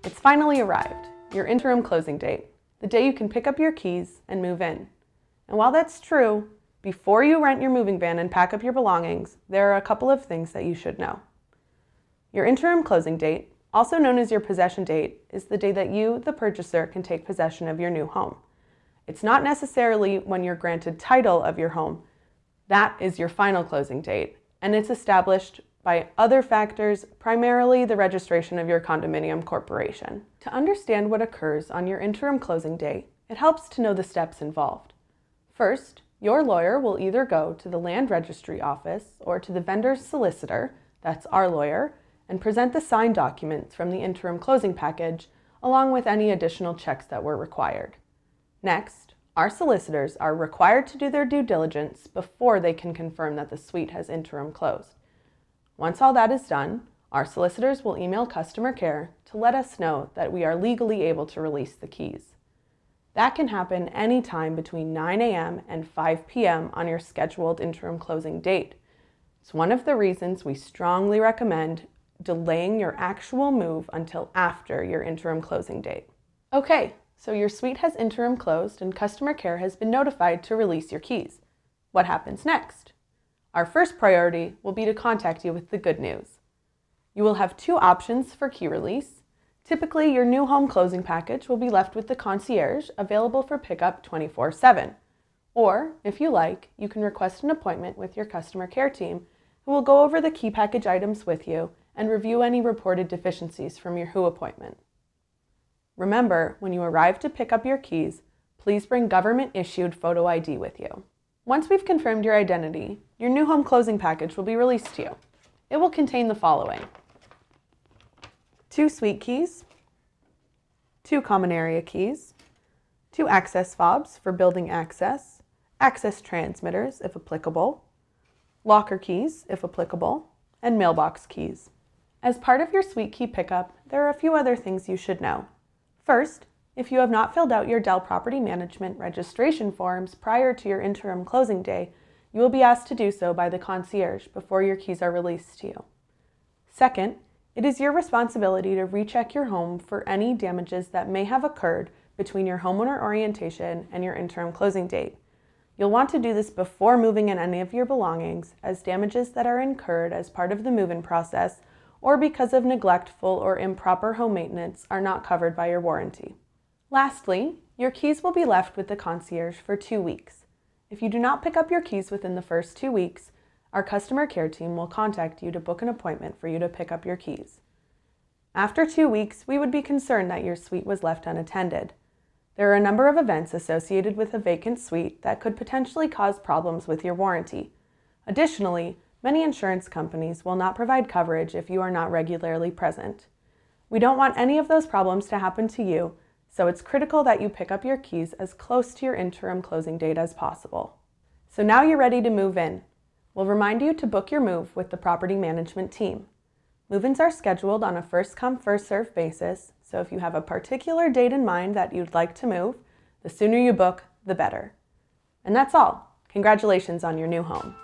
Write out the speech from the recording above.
It's finally arrived, your interim closing date, the day you can pick up your keys and move in. And while that's true, before you rent your moving van and pack up your belongings, there are a couple of things that you should know. Your interim closing date, also known as your possession date, is the day that you, the purchaser, can take possession of your new home. It's not necessarily when you're granted title of your home. That is your final closing date, and it's established by other factors, primarily the registration of your condominium corporation. To understand what occurs on your interim closing date, it helps to know the steps involved. First, your lawyer will either go to the land registry office or to the vendor's solicitor, that's our lawyer, and present the signed documents from the interim closing package, along with any additional checks that were required. Next, our solicitors are required to do their due diligence before they can confirm that the suite has interim closed. Once all that is done, our solicitors will email customer care to let us know that we are legally able to release the keys. That can happen anytime between 9 a.m. and 5 p.m. on your scheduled interim closing date. It's one of the reasons we strongly recommend delaying your actual move until after your interim closing date. Okay, so your suite has interim closed and customer care has been notified to release your keys. What happens next? Our first priority will be to contact you with the good news. You will have two options for key release. Typically, your new home closing package will be left with the concierge, available for pickup 24/7. Or, if you like, you can request an appointment with your customer care team, who will go over the key package items with you and review any reported deficiencies from your WHO appointment. Remember, when you arrive to pick up your keys, please bring government-issued photo ID with you. Once we've confirmed your identity, your new home closing package will be released to you. It will contain the following: 2 suite keys, 2 common area keys, 2 access fobs for building access, access transmitters if applicable, locker keys if applicable, and mailbox keys. As part of your suite key pickup, there are a few other things you should know. First, if you have not filled out your Dell Property Management registration forms prior to your interim closing day, you will be asked to do so by the concierge before your keys are released to you. Second, it is your responsibility to recheck your home for any damages that may have occurred between your homeowner orientation and your interim closing date. You'll want to do this before moving in any of your belongings, as damages that are incurred as part of the move-in process or because of neglectful or improper home maintenance are not covered by your warranty. Lastly, your keys will be left with the concierge for 2 weeks. If you do not pick up your keys within the first 2 weeks, our customer care team will contact you to book an appointment for you to pick up your keys. After 2 weeks, we would be concerned that your suite was left unattended. There are a number of events associated with a vacant suite that could potentially cause problems with your warranty. Additionally, many insurance companies will not provide coverage if you are not regularly present. We don't want any of those problems to happen to you, so it's critical that you pick up your keys as close to your interim closing date as possible. So now you're ready to move in. We'll remind you to book your move with the property management team. Move-ins are scheduled on a first-come, first-served basis, so if you have a particular date in mind that you'd like to move, the sooner you book, the better. And that's all. Congratulations on your new home.